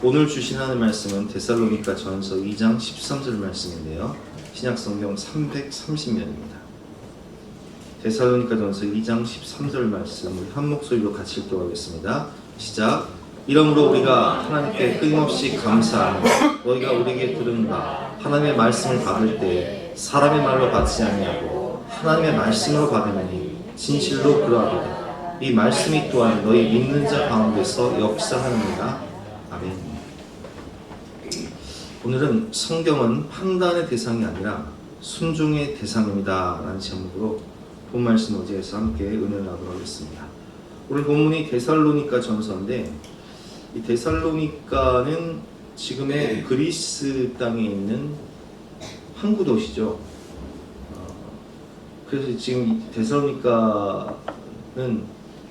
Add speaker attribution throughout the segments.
Speaker 1: 오늘 주신 하나님 말씀은 데살로니가 전서 2장 13절 말씀인데요. 신약성경 330면입니다. 데살로니가 전서 2장 13절 말씀 우리 한 목소리로 같이 읽도록하겠습니다. 시작. 이러므로 우리가 하나님께 끊임없이 감사하며 너희가 우리에게 들은 바 하나님의 말씀을 받을 때 사람의 말로 받지 아니하고 하나님의 말씀으로 받으니 진실로 그러하도다. 이 말씀이 또한 너희 믿는 자 가운데서 역사하느니라. 아멘. 오늘은 성경은 판단의 대상이 아니라 순종의 대상입니다 라는 제목으로 본 말씀 어제에서 함께 은혜를 나누도록 하겠습니다. 오늘 본문이 데살로니가 전서인데 이 데살로니가는 지금의 그리스 땅에 있는 항구 도시죠. 그래서 지금 이 데살로니가는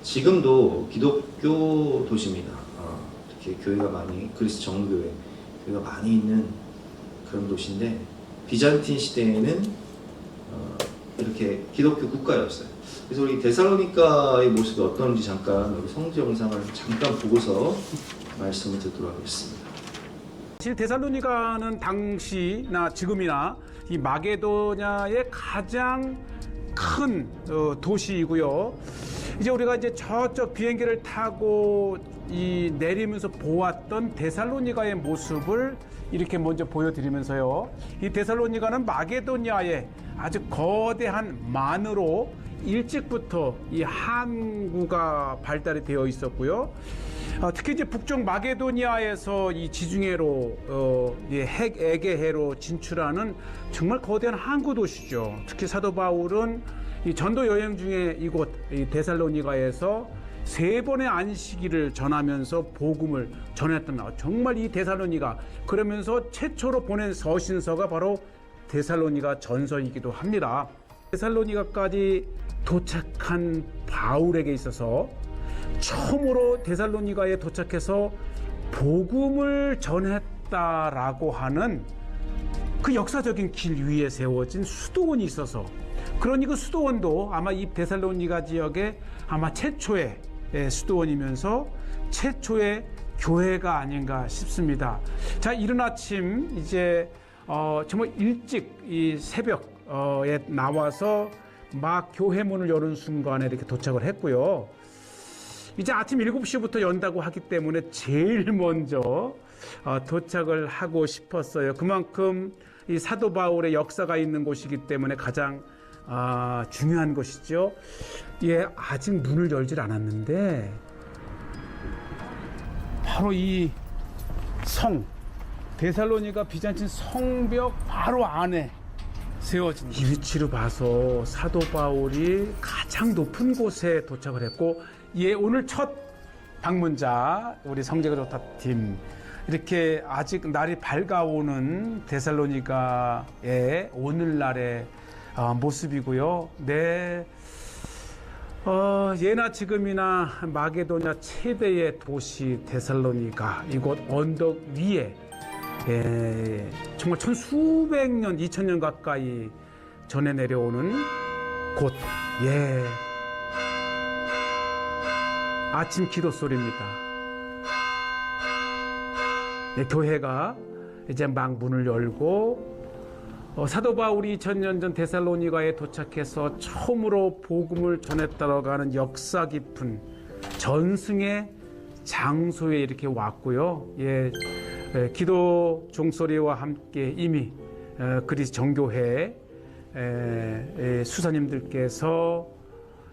Speaker 1: 지금도 기독교 도시입니다. 이렇게 교회가 많이 그리스 정교회 교회가 많이 있는 그런 도시인데 비잔틴 시대에는 이렇게 기독교 국가였어요. 그래서 우리 데살로니가의 모습이 어떤지 잠깐 우리 성지 영상을 잠깐 보고서 말씀을 듣도록 하겠습니다.
Speaker 2: 사실 데살로니가는 당시나 지금이나 이 마게도냐의 가장 큰 도시이고요. 이제 우리가 이제 저쪽 비행기를 타고 내리면서 보았던 데살로니가의 모습을 이렇게 먼저 보여드리면서요. 이 데살로니가는 마게도냐의 아주 거대한 만으로 일찍부터 이 항구가 발달이 되어 있었고요. 특히 이제 북쪽 마게도니아에서 이 지중해로 에게해로 진출하는 정말 거대한 항구 도시죠. 특히 사도 바울은 이 전도 여행 중에 이곳 이 데살로니가에서 3번의 안식일을 전하면서 복음을 전했던 정말 이 데살로니가 그러면서 최초로 보낸 서신서가 바로 데살로니가 전서이기도 합니다. 데살로니가까지 도착한 바울에게 있어서 처음으로 데살로니가에 도착해서 복음을 전했다라고 하는 그 역사적인 길 위에 세워진 수도원이 있어서 그러니 그 수도원도 아마 이 데살로니가 지역의 아마 최초의 수도원이면서 최초의 교회가 아닌가 싶습니다. 자, 이른 아침 이제 정말 일찍 이 새벽에 나와서 막 교회 문을 여는 순간에 이렇게 도착을 했고요. 이제 아침 7시부터 연다고 하기 때문에 제일 먼저 도착을 하고 싶었어요. 그만큼 이 사도 바울의 역사가 있는 곳이기 때문에 가장 중요한 것이죠. 예, 아직 문을 열질 않았는데 바로 이 성 데살로니가 비잔틴 성벽 바로 안에 세워진 이 위치로 봐서 사도 바울이 가장 높은 곳에 도착을 했고, 예, 오늘 첫 방문자 우리 성제가 좋다 팀 이렇게 아직 날이 밝아오는 데살로니가의 오늘날의 모습이고요. 네, 예나 지금이나 마게도냐 최대의 도시 데살로니가 이곳 언덕 위에 정말 천수백 년, 2000년 가까이 전해 내려오는 곳, 예, 아침 기도 소리입니다. 네, 교회가 이제 막 문을 열고 사도 바울이 2000년 전 데살로니가에 도착해서 처음으로 복음을 전했다고 하는 역사 깊은 전승의 장소에 이렇게 왔고요. 예, 기도 종소리와 함께 이미 그리스 정교회 수사님들께서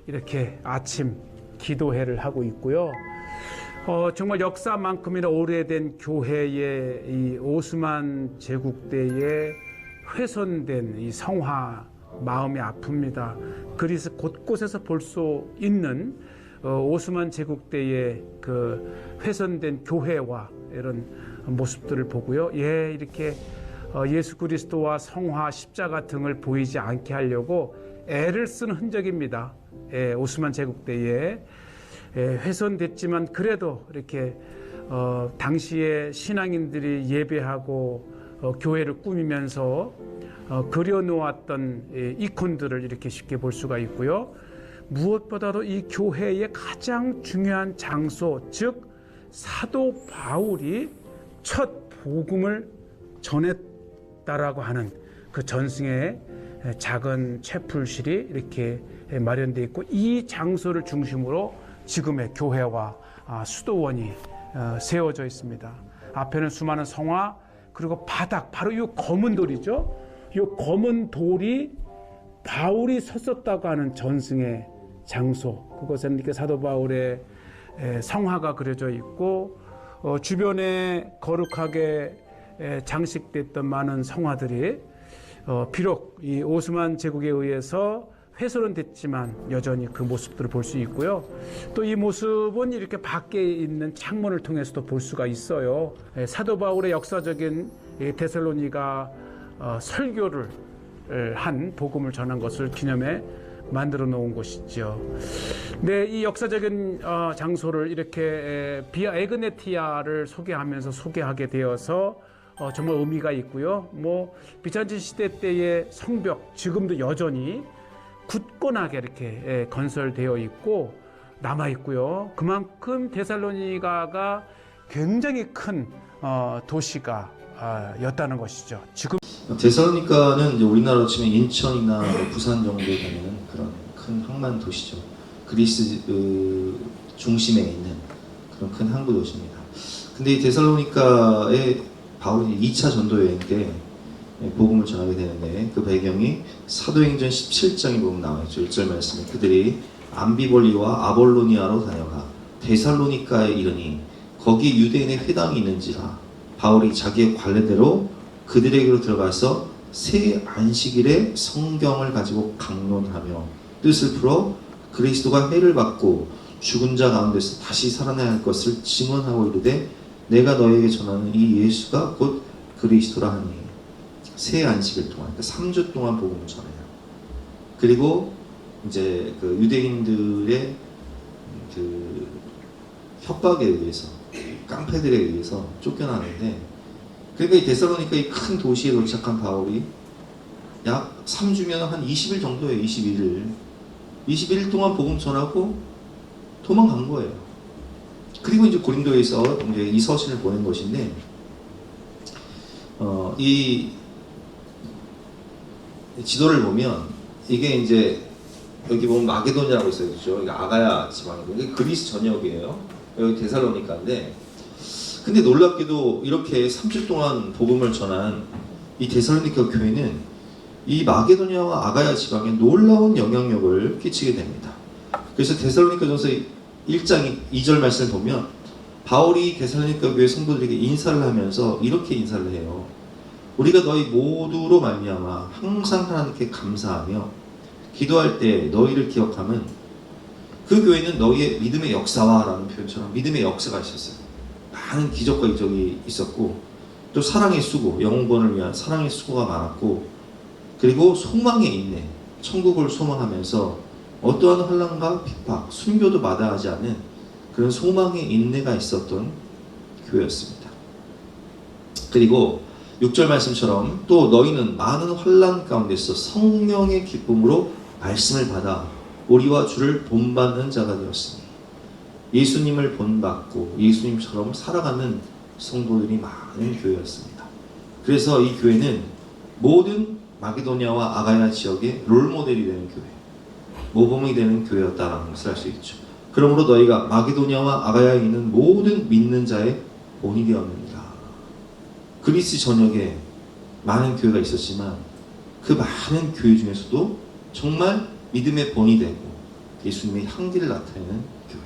Speaker 2: 이렇게 아침 기도회를 하고 있고요. 정말 역사만큼이나 오래된 교회의 이 오스만 제국 때에 훼손된 이 성화 마음이 아픕니다. 그리스 곳곳에서 볼 수 있는 오스만 제국 때의 그 훼손된 교회와 이런 모습들을 보고요. 예, 이렇게 예수 그리스도와 성화 십자가 등을 보이지 않게 하려고 애를 쓴 흔적입니다. 예, 오스만 제국 때에 훼손됐지만 그래도 이렇게 당시에 신앙인들이 예배하고 교회를 꾸미면서 그려놓았던 이콘들을 이렇게 쉽게 볼 수가 있고요. 무엇보다도 이 교회의 가장 중요한 장소, 즉 사도 바울이 첫 복음을 전했다라고 하는 그 전승의 작은 채플실이 이렇게 마련되어 있고, 이 장소를 중심으로 지금의 교회와 수도원이 세워져 있습니다. 앞에는 수많은 성화, 그리고 바닥, 바로 이 검은 돌이죠. 이 검은 돌이 바울이 섰었다고 하는 전승의 장소, 그것은 이렇게 사도 바울의 성화가 그려져 있고, 주변에 거룩하게 장식됐던 많은 성화들이 비록 이 오스만 제국에 의해서 훼손은 됐지만 여전히 그 모습들을 볼 수 있고요. 또 이 모습은 이렇게 밖에 있는 창문을 통해서도 볼 수가 있어요. 사도 바울의 역사적인 데살로니가 설교를 한 복음을 전한 것을 기념해 만들어 놓은 곳이죠. 네, 이 역사적인 장소를 이렇게 비아 에그네티아를 소개하게 되어서 정말 의미가 있고요. 비잔틴 시대 때의 성벽 지금도 여전히 굳건하게 이렇게 건설되어 있고 남아 있고요. 그만큼 데살로니가가 굉장히 큰 도시가 였다는 것이죠. 지금
Speaker 1: 데살로니카는 이제 우리나라로 치면 인천이나 부산 정도 되는 그런 큰 항만 도시죠. 그리스 중심에 있는 그런 큰 항구 도시입니다. 근데 이 데살로니카에 바울이 2차 전도 여행 때 복음을 전하게 되는데, 그 배경이 사도행전 17장에 보면 나와있죠. 1절 말씀에 그들이 암비볼리와 아볼로니아로 다녀가 데살로니카에 이르니 거기 유대인의 회당이 있는지라 바울이 자기의 관례대로 그들에게로 들어가서 새 안식일에 성경을 가지고 강론하며 뜻을 풀어 그리스도가 해를 받고 죽은 자 가운데서 다시 살아나야 할 것을 증언하고 이르되 내가 너에게 전하는 이 예수가 곧 그리스도라 하니, 새 안식일 동안, 그러니까 3주 동안 복음을 전해요. 그리고 이제 그 유대인들의 그 협박에 의해서, 깡패들에 의해서 쫓겨나는데, 그러니까 이 데살로니카 이 큰 도시에 도착한 바울이 약 3주면 한 20일 정도예요. 21일 동안 복음 전하고 도망간 거예요. 그리고 이제 고린도에서 이제 이 서신을 보낸 것인데, 이 지도를 보면 이게 이제 여기 보면 마게도니아라고 있어요, 그렇죠? 이게 아가야 지방이고, 이게 그리스 전역이에요. 여기 데살로니카인데, 근데 놀랍게도 이렇게 3주 동안 복음을 전한 이 데살로니카 교회는 이 마게도니아와 아가야 지방에 놀라운 영향력을 끼치게 됩니다. 그래서 데살로니가전서 1장 2절 말씀을 보면 바울이 데살로니가 교회 성도들에게 인사를 하면서 이렇게 인사를 해요. 우리가 너희 모두로 말미암아 항상 하나님께 감사하며 기도할 때 너희를 기억하면, 그 교회는 너희의 믿음의 역사와 라는 표현처럼 믿음의 역사가 있었어요. 많은 기적과 이적이 있었고, 또 사랑의 수고, 영혼권을 위한 사랑의 수고가 많았고, 그리고 소망의 인내, 천국을 소망하면서 어떠한 환난과 핍박, 순교도 마다하지 않은 그런 소망의 인내가 있었던 교회였습니다. 그리고 6절 말씀처럼 또 너희는 많은 환난 가운데서 성령의 기쁨으로 말씀을 받아 우리와 주를 본받는 자가 되었으니, 예수님을 본받고 예수님처럼 살아가는 성도들이 많은 교회였습니다. 그래서 이 교회는 모든 마게도니아와 아가야 지역의 롤모델이 되는 교회, 모범이 되는 교회였다라는 것을 알 수 있죠. 그러므로 너희가 마게도니아와 아가야에 있는 모든 믿는 자의 본이 되었느니라. 그리스 전역에 많은 교회가 있었지만 그 많은 교회 중에서도 정말 믿음의 본이 되고 예수님의 향기를 나타내는 교회,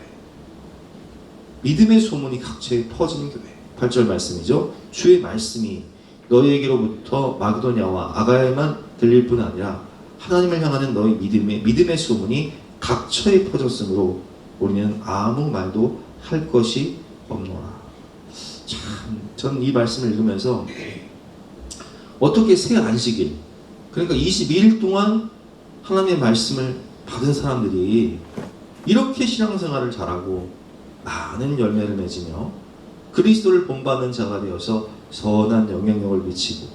Speaker 1: 믿음의 소문이 각처에 퍼지는 교회. 8절 말씀이죠. 주의 말씀이 너희에게로부터 마게도니아와 아가야에만 들릴 뿐 아니라 하나님을 향하는 너희 믿음의 소문이 각처에 퍼졌으므로 우리는 아무 말도 할 것이 없노라. 참, 저는 이 말씀을 읽으면서 어떻게 새 안식일, 그러니까 22일 동안 하나님의 말씀을 받은 사람들이 이렇게 신앙생활을 잘하고 많은 열매를 맺으며 그리스도를 본받는 자가 되어서 선한 영향력을 미치고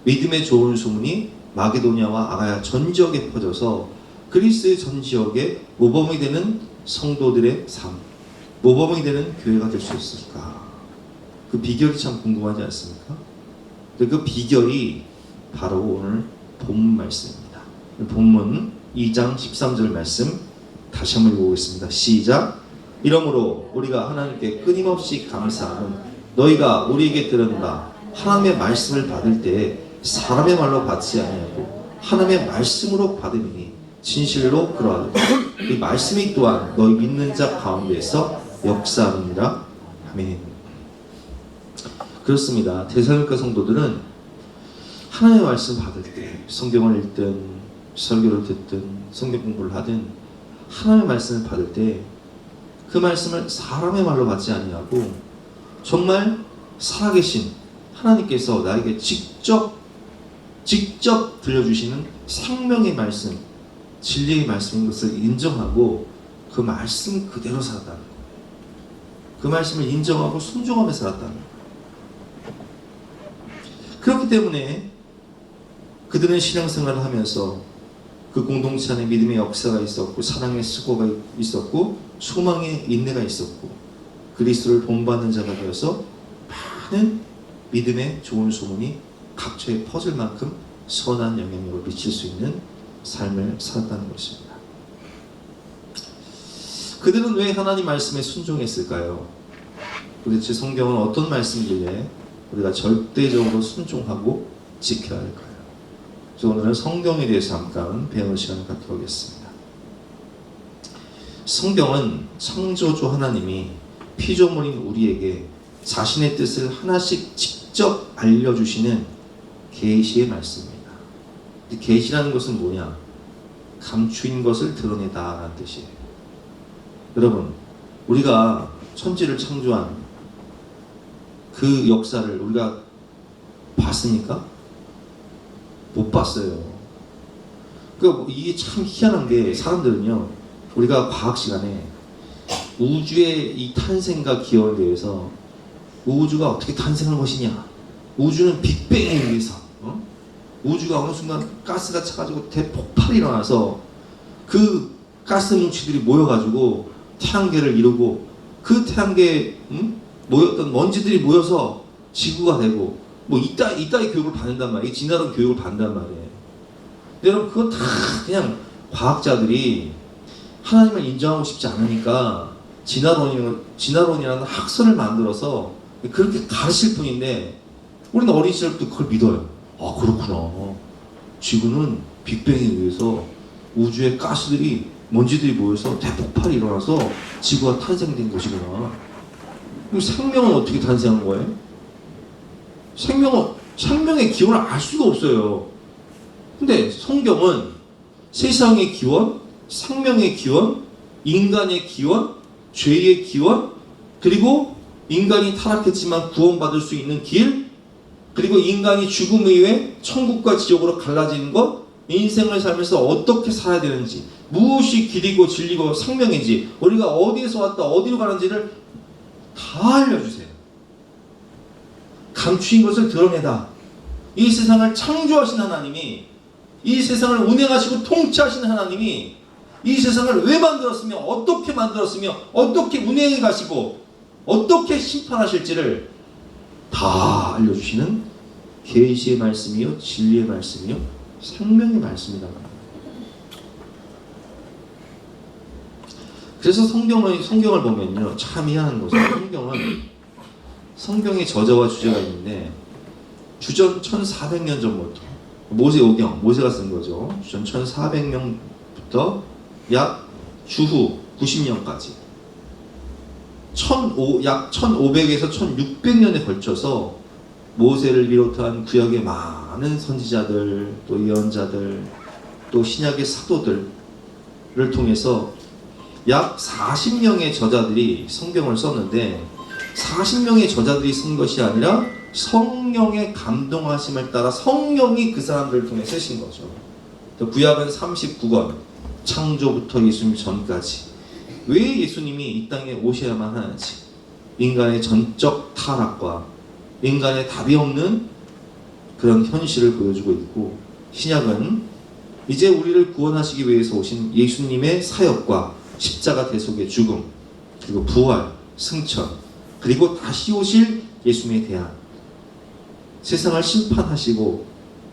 Speaker 1: 믿음의 좋은 소문이 마게도니아와 아가야 전 지역에 퍼져서 그리스 전 지역에 모범이 되는 성도들의 삶, 모범이 되는 교회가 될 수 있을까? 그 비결이 참 궁금하지 않습니까? 근데 그 비결이 바로 오늘 본문 말씀입니다. 본문 2장 13절 말씀 다시 한번 읽어보겠습니다. 시작. 이러므로 우리가 하나님께 끊임없이 감사하는 너희가 우리에게 들은 바 하나님의 말씀을 받을 때 사람의 말로 받지 아니하고 하나님의 말씀으로 받으니 진실로 그러하도다. 이 말씀이 또한 너희 믿는 자 가운데에서 역사하느니라. 아멘. 그렇습니다. 데살로니가 성도들은 하나님의 말씀 받을 때 성경을 읽든 설교를 듣든 성경 공부를 하든 하나님의 말씀을 받을 때 그 말씀을 사람의 말로 받지 아니하고 정말 살아계신 하나님께서 나에게 직접 들려주시는 생명의 말씀, 진리의 말씀인 것을 인정하고 그 말씀 그대로 살았다는 거예요. 그 말씀을 인정하고 순종하며 살았다는 거예요. 그렇기 때문에 그들은 신앙생활을 하면서 그 공동체 안에 믿음의 역사가 있었고 사랑의 수고가 있었고 소망의 인내가 있었고 그리스도를 본받는 자가 되어서 많은 믿음의 좋은 소문이 각처에 퍼질 만큼 선한 영향력을 미칠 수 있는 삶을 살았다는 것입니다. 그들은 왜 하나님 말씀에 순종했을까요? 도대체 성경은 어떤 말씀이길래 우리가 절대적으로 순종하고 지켜야 할까요? 그래서 오늘은 성경에 대해서 잠깐 배우는 시간을 갖도록 하겠습니다. 성경은 창조주 하나님이 피조물인 우리에게 자신의 뜻을 하나씩 직접 알려주시는 계시의 말씀입니다. 계시라는 것은 뭐냐? 감추인 것을 드러내다라는 뜻이에요. 여러분, 우리가 천지를 창조한 그 역사를 우리가 봤습니까? 못 봤어요. 그러니까 이게 참 희한한 게 사람들은요, 우리가 과학 시간에 우주의 이 탄생과 기원에 대해서 우주가 어떻게 탄생한 것이냐, 우주는 빅뱅에 의해서 우주가 어느 순간 가스가 차가지고 대폭발이 일어나서 그 가스 뭉치들이 모여가지고 태양계를 이루고 그 태양계에 모였던 먼지들이 모여서 지구가 되고 뭐 이따위 교육을 받는단 말이에요. 진화론 교육을 받는단 말이에요. 근데 여러분 그건 다 그냥 과학자들이 하나님을 인정하고 싶지 않으니까 진화론이라는 학설을 만들어서 그렇게 가르칠 뿐인데 우리는 어린 시절부터 그걸 믿어요. 아 그렇구나. 지구는 빅뱅에 의해서 우주의 가스들이 먼지들이 모여서 대폭발이 일어나서 지구가 탄생된 것이구나. 그럼 생명은 어떻게 탄생한 거예요? 생명의 기원을 알 수가 없어요. 근데 성경은 세상의 기원, 생명의 기원, 인간의 기원, 죄의 기원, 그리고 인간이 타락했지만 구원받을 수 있는 길, 그리고 인간이 죽음 이후에 천국과 지옥으로 갈라지는 것, 인생을 살면서 어떻게 살아야 되는지, 무엇이 길이고 진리고 생명인지, 우리가 어디에서 왔다 어디로 가는지를 다 알려주세요. 감추인 것을 드러내다. 이 세상을 창조하신 하나님이, 이 세상을 운행하시고 통치하신 하나님이 이 세상을 왜 만들었으며 어떻게 만들었으며 어떻게 운행해 가시고 어떻게 심판하실지를 다 알려주시는 계시의 말씀이요, 진리의 말씀이요, 생명의 말씀이다. 그래서 성경을 보면요, 참 희한한 것은 성경의 저자와 주제가 있는데 주전 1400년 전부터 모세가 쓴 거죠. 주전 1400년부터 약 주후 90년까지 약 1500에서 1600년에 걸쳐서 모세를 비롯한 구약의 많은 선지자들, 또 예언자들, 또 신약의 사도들을 통해서 약 40명의 저자들이 성경을 썼는데 40명의 저자들이 쓴 것이 아니라 성령의 감동하심을 따라 성령이 그 사람들을 통해 쓰신 거죠. 구약은 39권, 창조부터 예수님 전까지. 왜 예수님이 이 땅에 오셔야만 하는지, 인간의 전적 타락과 인간의 답이 없는 그런 현실을 보여주고 있고, 신약은 이제 우리를 구원하시기 위해서 오신 예수님의 사역과 십자가 대속의 죽음, 그리고 부활, 승천, 그리고 다시 오실 예수님에 대한 세상을 심판하시고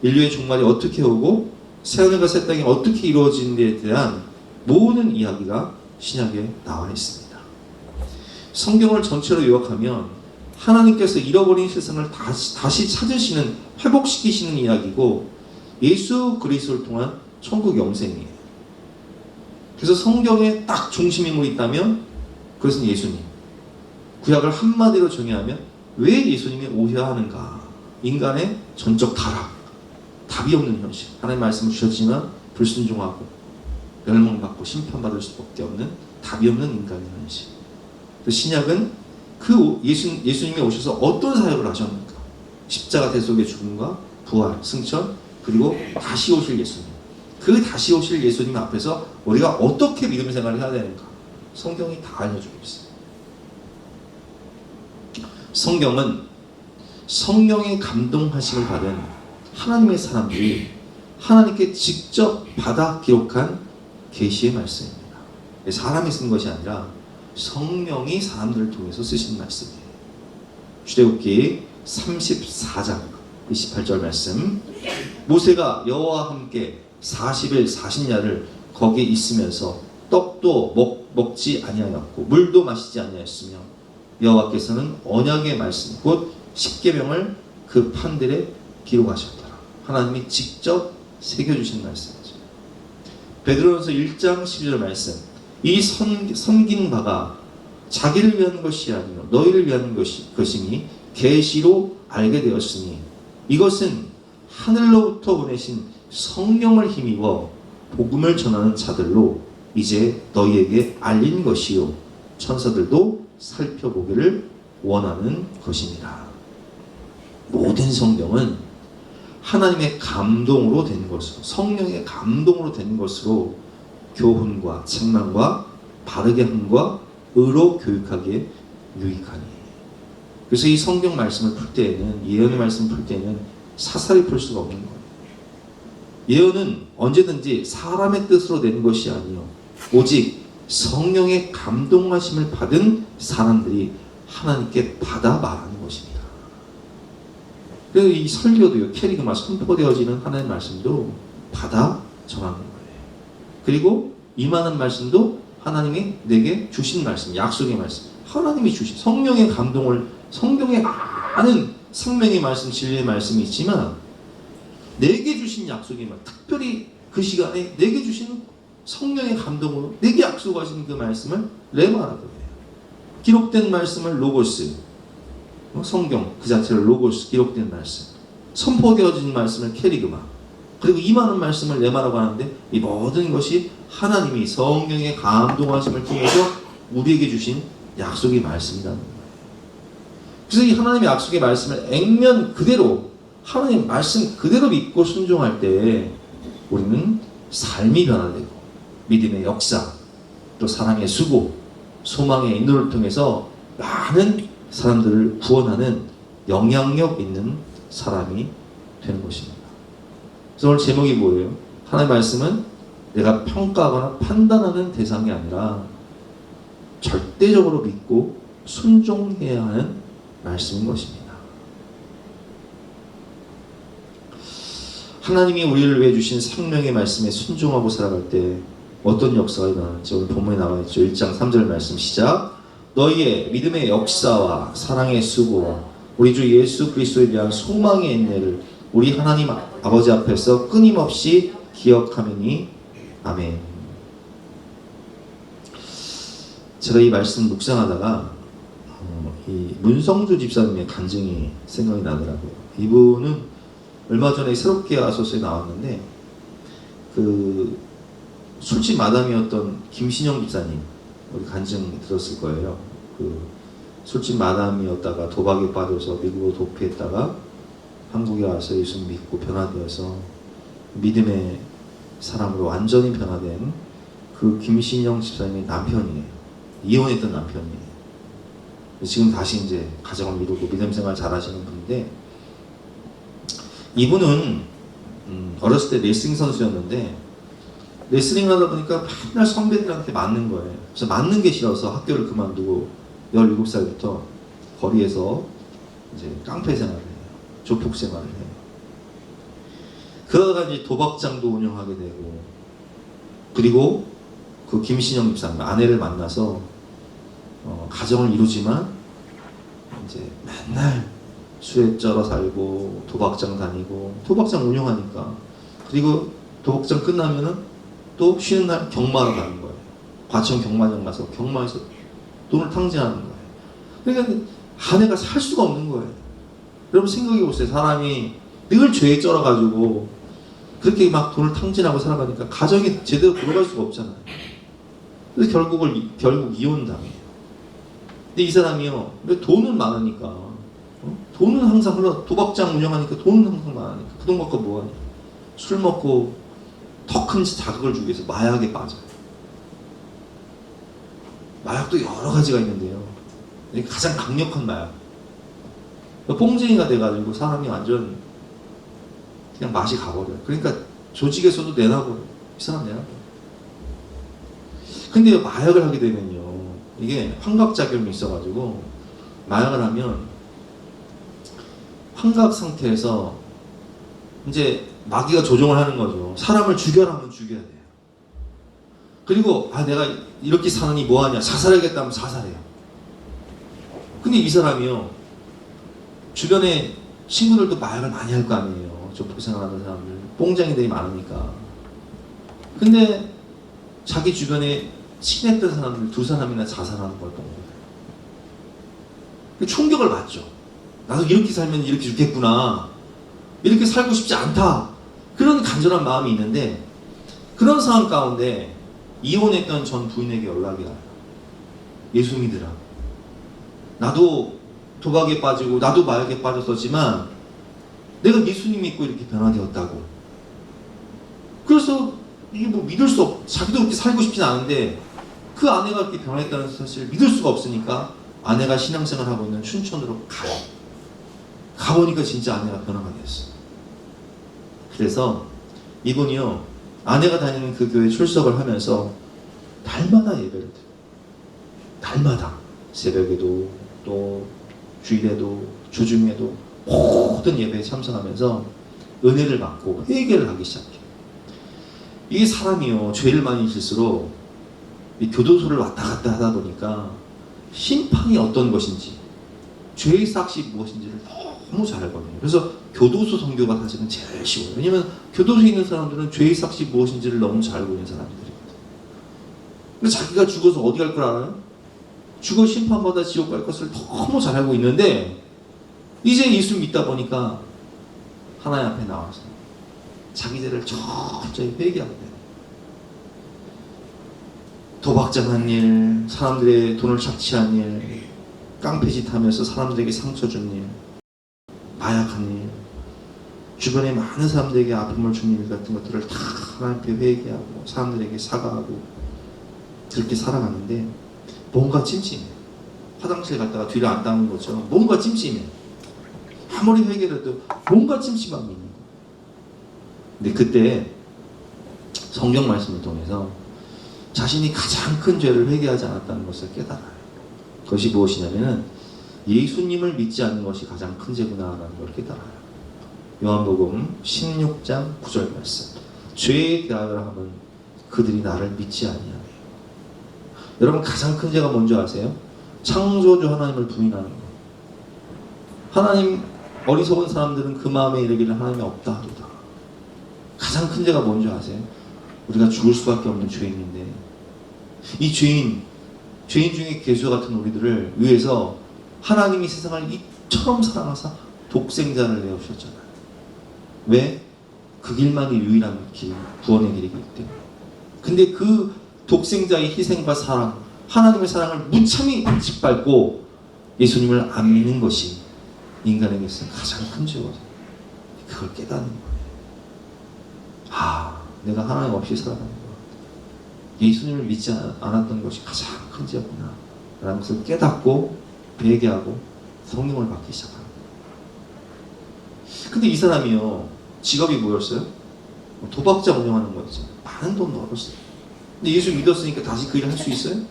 Speaker 1: 인류의 종말이 어떻게 오고 새하늘과 새 땅이 어떻게 이루어지는 데에 대한 모든 이야기가 신약에 나와 있습니다. 성경을 전체로 요약하면 하나님께서 잃어버린 세상을 다시 찾으시는, 회복시키시는 이야기고 예수 그리스도를 통한 천국 영생이에요. 그래서 성경에 딱 중심 인물이 있다면 그것은 예수님. 구약을 한마디로 정의하면 왜 예수님이 오셔야 하는가? 인간의 전적 타락, 답이 없는 현실. 하나님의 말씀을 주셨지만 불순종하고 멸망받고 심판받을 수밖에 없는 답이 없는 인간의 현실. 그 신약은 그 예수님이 오셔서 어떤 사역을 하셨는가? 십자가 대속의 죽음과 부활, 승천, 그리고 다시 오실 예수님. 그 다시 오실 예수님 앞에서 우리가 어떻게 믿음 생활을 해야 되는가? 성경이 다 알려주고 있어요. 성경은 성령의 감동하심을 받은 하나님의 사람들이 하나님께 직접 받아 기록한 계시의 말씀입니다. 사람이 쓴 것이 아니라 성령이 사람들을 통해서 쓰신 말씀이에요. 출애굽기 34장 28절 말씀. 모세가 여호와와 함께 40일 40야를 거기에 있으면서 떡도 먹지 아니하였고 물도 마시지 아니하였으며 여호와께서는 언약의 말씀 곧 십계명을 그 판들에 기록하셨더라. 하나님이 직접 새겨주신 말씀이죠. 베드로전서 1장 12절 말씀. 이 섬긴 바가 자기를 위한 것이 아니요 너희를 위한 것이니 계시로 알게 되었으니 이것은 하늘로부터 보내신 성령을 힘입어 복음을 전하는 자들로 이제 너희에게 알린 것이요 천사들도 살펴보기를 원하는 것입니다. 모든 성경은 하나님의 감동으로 된 것으로, 성령의 감동으로 된 것으로 교훈과 책망과 바르게 함과 의로 교육하기에 유익하니. 그래서 이 성경 말씀을 풀 때에는, 예언의 말씀을 풀 때에는 사사리 풀 수가 없는 거예요. 예언은 언제든지 사람의 뜻으로 낸 것이 아니요 오직 성령의 감동하심을 받은 사람들이 하나님께 받아 말하는 것입니다. 그래서 이 설교도요, 캐리그마 선포되어지는 하나님의 말씀도 받아 전하는 거예요. 그리고 임하는 말씀도 하나님이 내게 주신 말씀, 약속의 말씀, 하나님이 주신 성령의 감동을, 성경에 많은 생명의 말씀, 진리의 말씀이 있지만 내게 주신 약속의 말씀, 특별히 그 시간에 내게 주신 성령의 감동으로 내게 약속하신 그 말씀을 레마라고 해요. 기록된 말씀을 로고스, 성경 그 자체를 로고스, 기록된 말씀, 선포되어진 말씀을 캐리그마, 그리고 임하는 말씀을 레마라고 하는데 이 모든 것이 하나님이 성령의 감동하심을 통해서 우리에게 주신 약속의 말씀이라는 거예요. 그래서 이 하나님의 약속의 말씀을 액면 그대로, 하나님 말씀 그대로 믿고 순종할 때 우리는 삶이 변화되고 믿음의 역사, 또 사랑의 수고, 소망의 인도를 통해서 많은 사람들을 구원하는 영향력 있는 사람이 되는 것입니다. 그래서 오늘 제목이 뭐예요? 하나님의 말씀은 내가 평가하거나 판단하는 대상이 아니라 절대적으로 믿고 순종해야 하는 말씀인 것입니다. 하나님이 우리를 위해 주신 생명의 말씀에 순종하고 살아갈 때 어떤 역사가 일어나는지 오늘 본문에 나와 있죠. 1장 3절 말씀 시작. 너희의 믿음의 역사와 사랑의 수고와 우리 주 예수 그리스도에 대한 소망의 인내를 우리 하나님 아버지 앞에서 끊임없이 기억하매니 아멘. 제가 이 말씀 묵상하다가 이 문성주 집사님의 간증이 생각이 나더라고요. 이분은 얼마 전에 새롭게 아소서에 나왔는데 그 술집 마담이었던 김신영 집사님, 우리 간증 들었을 거예요. 그 술집 마담이었다가 도박에 빠져서 미국으로 도피했다가 한국에 와서 예수 믿고 변화되어서 믿음의 사람으로 완전히 변화된 그 김신영 집사님의 남편이에요. 이혼했던 남편이에요. 지금 다시 이제 가정을 이루고 믿음 생활 잘 하시는 분인데, 이분은 어렸을 때 레슬링 선수였는데 레슬링 하다 보니까 맨날 선배들한테 맞는 거예요. 그래서 맞는 게 싫어서 학교를 그만두고 17살부터 거리에서 이제 깡패 생활을 해요. 조폭 생활을 해요. 그러다가 이제 도박장도 운영하게 되고, 그리고 그 김신영 집사님 아내를 만나서 가정을 이루지만 이제 맨날 술에 쩔어 살고 도박장 다니고 도박장 운영하니까, 그리고 도박장 끝나면은 또 쉬는 날 경마로 가는 거예요. 과천 경마장 가서 경마에서 돈을 탕진하는 거예요. 그러니까 아내가 살 수가 없는 거예요. 여러분 생각해 보세요. 사람이 늘 죄에 쩔어가지고 그렇게 막 돈을 탕진하고 살아가니까 가정이 제대로 돌아갈 수가 없잖아요. 그래서 결국 이혼당해요. 근데 이 사람이요, 돈은 많으니까, 돈은 항상 흘러, 도박장 운영하니까 돈은 항상 많으니까 그 돈 갖고 뭐하냐? 술 먹고 더 큰 자극을 주기 위해서 마약에 빠져요. 마약도 여러 가지가 있는데요. 가장 강력한 마약. 뽕쟁이가 돼가지고 사람이 완전 그냥 맛이 가버려요. 그러니까 조직에서도 내놔버려요. 이 사람 내놔버려요. 근데 마약을 하게 되면요, 이게 환각작용이 있어가지고 마약을 하면 환각 상태에서 이제 마귀가 조종을 하는 거죠. 사람을 죽여라 하면 죽여야 돼요. 그리고 내가 이렇게 사느니 뭐하냐, 자살하겠다면 자살해요. 근데 이 사람이요, 주변에 친구들도 마약을 많이 할 거 아니에요. 조폭 생활하는 사람들, 뽕쟁이들이 많으니까. 근데 자기 주변에 친했던 사람들 두 사람이나 자살하는 걸 본 거예요. 충격을 받죠. 나도 이렇게 살면 이렇게 죽겠구나. 이렇게 살고 싶지 않다. 그런 간절한 마음이 있는데, 그런 상황 가운데 이혼했던 전 부인에게 연락이 와요. 예수 믿으라. 나도 도박에 빠지고 나도 마약에 빠졌었지만 내가 예수님 믿고 이렇게 변화되었다고. 그래서 이게 뭐 믿을 수 없, 자기도 그렇게 살고 싶진 않은데 그 아내가 이렇게 변했다는 사실을 믿을 수가 없으니까 아내가 신앙생활을 하고 있는 춘천으로 가요. 가보니까 진짜 아내가 변화가 됐어. 그래서 이분이요, 아내가 다니는 그 교회 출석을 하면서 달마다 예배를 드려요. 달마다. 새벽에도 또 주일에도 주중에도 모든 예배에 참석하면서 은혜를 받고 회개를 하기 시작해요. 이게 사람이요, 죄를 많이 질수록 이 교도소를 왔다 갔다 하다 보니까 심판이 어떤 것인지, 죄의 삭시 무엇인지를 너무 잘 알거든요. 그래서 교도소 선교가 사실은 제일 쉬워요. 왜냐면 교도소에 있는 사람들은 죄의 삭시 무엇인지를 너무 잘 알고 있는 사람들이거든요. 근데 자기가 죽어서 어디 갈 걸 알아요? 죽어 심판받아 지옥 갈 것을 너무 잘 알고 있는데, 이제 예수 믿다 보니까 하나님 앞에 나와서 자기 죄를 천천히 회개하게 돼요. 도박장한 일, 사람들의 돈을 착취한 일, 깡패짓 하면서 사람들에게 상처 준 일, 마약한 일, 주변에 많은 사람들에게 아픔을 준 일 같은 것들을 다 하나님 앞에 회개하고 사람들에게 사과하고 그렇게 살아가는데 뭔가 찜찜해. 화장실 갔다가 뒤를 안 닦는 거죠. 뭔가 찜찜해. 아무리 회개를 해도 뭔가 찜찜함이 있는 거예요. 근데 그때 성경 말씀을 통해서 자신이 가장 큰 죄를 회개하지 않았다는 것을 깨달아요. 그것이 무엇이냐면은 예수님을 믿지 않는 것이 가장 큰 죄구나라는 걸 깨달아요. 요한복음 16장 9절 말씀. 죄에 대하여 하면 그들이 나를 믿지 아니하며. 여러분, 가장 큰 죄가 뭔지 아세요? 창조주 하나님을 부인하는 거. 하나님, 어리석은 사람들은 그 마음에 이르기를 하나님이 없다 하도다. 가장 큰 죄가 뭔지 아세요? 우리가 죽을 수밖에 없는 죄인인데, 이 죄인 중에 개수 같은 우리들을 위해서 하나님이 세상을 이처럼 사랑하사 독생자를 내어주셨잖아요. 왜? 그 길만이 유일한 길, 구원의 길이기 때문에. 근데 그 독생자의 희생과 사랑, 하나님의 사랑을 무참히 짓밟고 예수님을 안 믿는 것이 인간에게서 가장 큰 죄거든요. 그걸 깨닫는 거예요. 내가 하나님 없이 살아가는 것 같아. 예수님을 믿지 않았던 것이 가장 큰 죄구나 라는 것을 깨닫고 회개하고 성령을 받기 시작합니다. 근데 이 사람이요, 직업이 뭐였어요? 도박자 운영하는 거였어요. 많은 돈 벌었어요. 근데 예수 믿었으니까 다시 그 일을 할 수 있어요?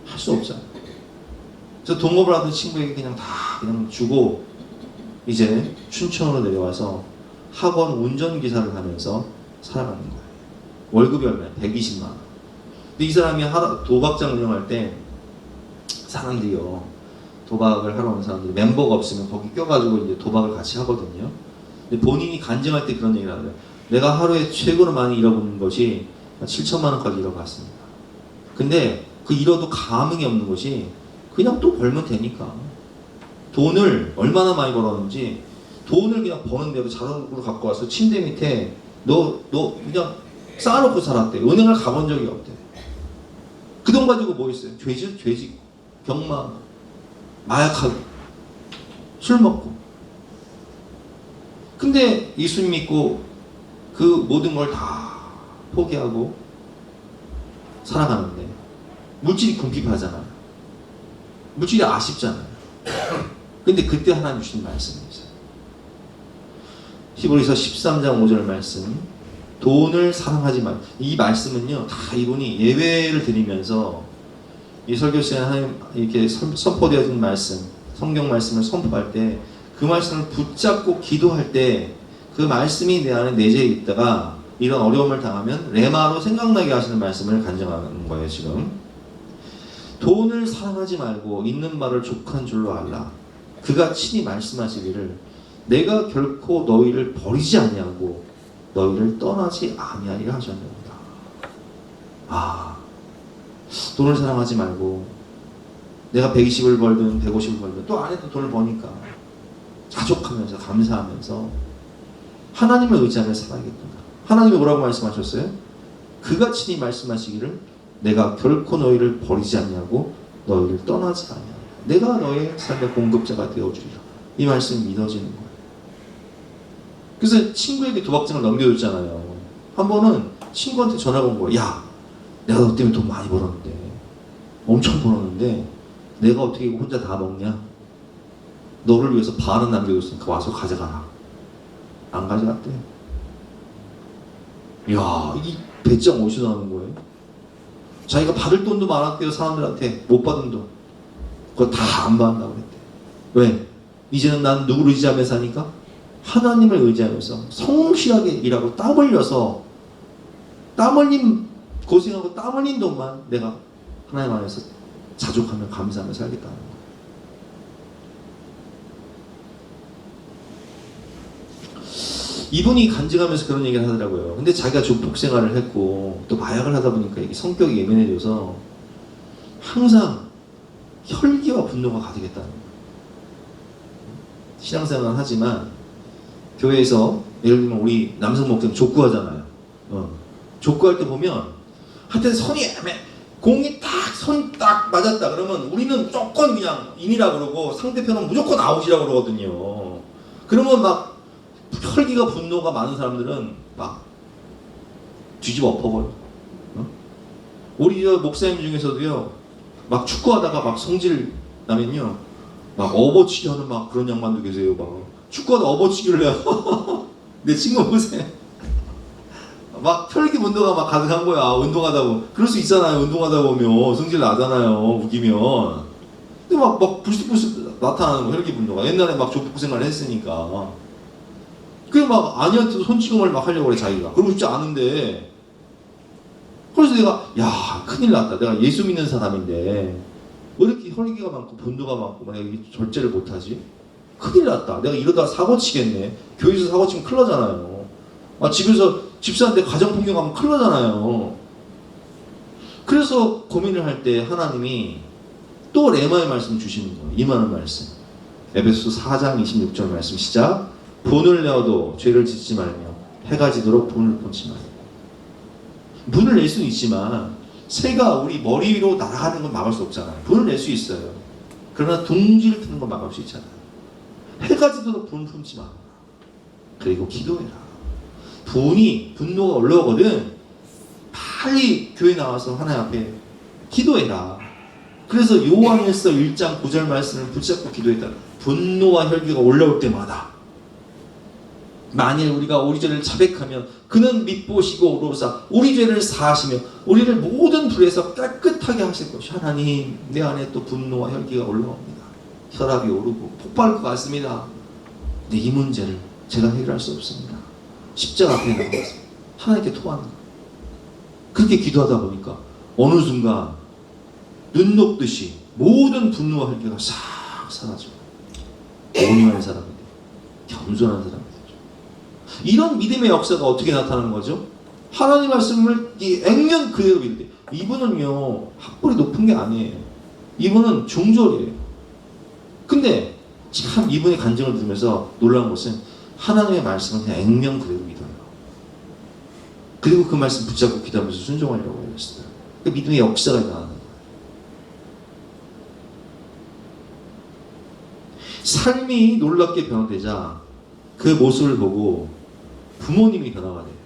Speaker 1: 할 수 없잖아요. 저 동업을 하던 친구에게 그냥 다 그냥 주고 이제 춘천으로 내려와서 학원 운전기사를 하면서 살아가는 거예요. 월급이 얼마야? 120만 원. 근데 이 사람이 도박장 운영할 때 사람들이요, 도박을 하러 오는 사람들이 멤버가 없으면 거기 껴가지고 이제 도박을 같이 하거든요. 근데 본인이 간증할 때 그런 얘기를 하더라고요. 내가 하루에 최고로 많이 잃어보는 것이 7천만 원까지 잃어봤습니다. 근데 그 잃어도 감흥이 없는 것이 그냥 또 벌면 되니까. 돈을 얼마나 많이 벌었는지 돈을 그냥 버는 대로 자동으로 갖고 와서 침대 밑에 너 그냥 쌓아놓고 살았대. 은행을 가본 적이 없대. 그 돈 가지고 뭐 있어요? 죄짓고 경마, 마약하고 술 먹고. 근데 예수님 믿고 그 모든 걸 다 포기하고 살아가는데 물질이 궁핍하잖아요. 물질이 아쉽잖아요. 근데 그때 하나님 주신 말씀이 있어요. 히브리서 13장 5절 말씀, 돈을 사랑하지 말. 이 말씀은요, 다 이분이 예외를 드리면서 이 설교 시간에 하나님 이렇게 선포되어진 말씀, 성경 말씀을 선포할 때 그 말씀을 붙잡고 기도할 때 그 말씀이 내 안에 내재해 있다가 이런 어려움을 당하면 레마로 생각나게 하시는 말씀을 간증하는 거예요. 지금 돈을 사랑하지 말고 있는 말을 족한 줄로 알라. 그가 친히 말씀하시기를 내가 결코 너희를 버리지 아니하고 너희를 떠나지 아니하리라 하셨느니라. 아, 돈을 사랑하지 말고 내가 120을 벌든 150을 벌든 또 안에도 돈을 버니까 자족하면서 감사하면서 하나님을 의지하며 살아야겠구나. 하나님이 뭐라고 말씀하셨어요? 그가 친히 말씀하시기를 내가 결코 너희를 버리지 않냐고 너희를 떠나지 않냐. 내가 너의 삶의 공급자가 되어주리라. 이 말씀이 믿어지는 거예요. 그래서 친구에게 도박장을 넘겨줬잖아요. 한 번은 친구한테 전화가 온 거예요. 야, 내가 너 때문에 돈 많이 벌었는데, 엄청 벌었는데 내가 어떻게 이거 혼자 다 먹냐? 너를 위해서 반은 남겨뒀으니까 와서 가져가라. 안 가져갔대. 이야, 이 배짱 어디서 나오는 거예요? 자기가 받을 돈도 많았대요. 사람들한테 못 받은 돈 그거 다 안 받는다고 그랬대. 왜? 이제는 난 누구를 의지하며 사니까? 하나님을 의지하면서 성실하게 일하고 땀 흘려서 땀 흘린 고생하고 땀 흘린 돈만 내가 하나님 안에서 자족하며 감사하며 살겠다는 거예요. 이분이 간증하면서 그런 얘기를 하더라고요. 근데 자기가 조폭 생활을 했고 또 마약을 하다 보니까 이게 성격이 예민해져서 항상 혈기와 분노가 가득했다는 거예요. 신앙생활을 하지만 교회에서 예를 들면 우리 남성 목사님 족구하잖아요. 족구할 때 보면 한테 선이 공이 선 딱 맞았다 그러면 우리는 무조건 그냥 인이라 그러고 상대편은 무조건 아웃이라 그러거든요. 그러면 막 혈기가 분노가 많은 사람들은 막 뒤집어 엎어버려. 우리 저 목사님 중에서도요, 막 축구하다가 막 성질 나면요, 막 업어치기 하는 막 그런 양반도 계세요. 막 축구하다 업어치기를 해요. 내 친구 보세요. 막 혈기 분노가 막 가득한 거야. 운동하다 보면. 그럴 수 있잖아요. 운동하다 보면 성질 나잖아요. 우기면. 근데 막 불쑥불쑥 나타나는 거, 혈기 분노가. 옛날에 막 족보 생활을 했으니까. 그래 막 아니한테도 손찌검을 막 하려고 그래 자기가. 그러고 싶지 않은데. 그래서 내가 야 큰일 났다. 내가 예수 믿는 사람인데 왜 이렇게 혈기가 많고 분노가 많고 내가 절제를 못하지? 큰일 났다. 내가 이러다가 사고 치겠네. 교회에서 사고 치면 큰일 나잖아요. 집에서 집사한테 가정폭력하면 큰일 나잖아요. 그래서 고민을 할 때 하나님이 또 레마의 말씀 주시는 거예요. 임하는 말씀. 에베소서 4장 26절 말씀 시작. 분을 내어도 죄를 짓지 말며 해가 지도록 분을 품지 말며. 분을 낼 수는 있지만 새가 우리 머리 위로 날아가는 건 막을 수 없잖아요. 분을 낼 수 있어요. 그러나 둥지를 트는 건 막을 수 있잖아요. 해가 지도록 분을 품지 마. 그리고 기도해라. 분노가 올라오거든. 빨리 교회 나와서 하나님 앞에 기도해라. 그래서 요한일서 1장 9절 말씀을 붙잡고 기도했다. 분노와 혈기가 올라올 때마다 만일 우리가 우리 죄를 자백하면 그는 밉보시고 오로사 우리 죄를 사하시며 우리를 모든 불에서 깨끗하게 하실 것이. 하나님, 내 안에 또 분노와 혈기가 올라옵니다. 혈압이 오르고 폭발할 것 같습니다. 근데 이 문제를 제가 해결할 수 없습니다. 십자가 앞에 나가서 하나님께 토하는 거예요. 그렇게 기도하다 보니까 어느 순간 눈 녹듯이 모든 분노와 혈기가 싹 사라져. 온유한 사람이 돼. 겸손한 사람이 되죠. 이런 믿음의 역사가 어떻게 나타나는 거죠? 하나님 말씀을 액면 그대로 믿는데, 이분은요 학벌이 높은 게 아니에요. 이분은 중졸이에요. 근데 참 이분의 간증을 들으면서 놀라운 것은 하나님의 말씀을 그냥 액면 그대로 믿어요. 그리고 그 말씀 붙잡고 기도하면서 순종하려고 했어요. 그 믿음의 역사가 일어나는 거예요. 삶이 놀랍게 변화되자 그 모습을 보고 부모님이 변화가 돼요.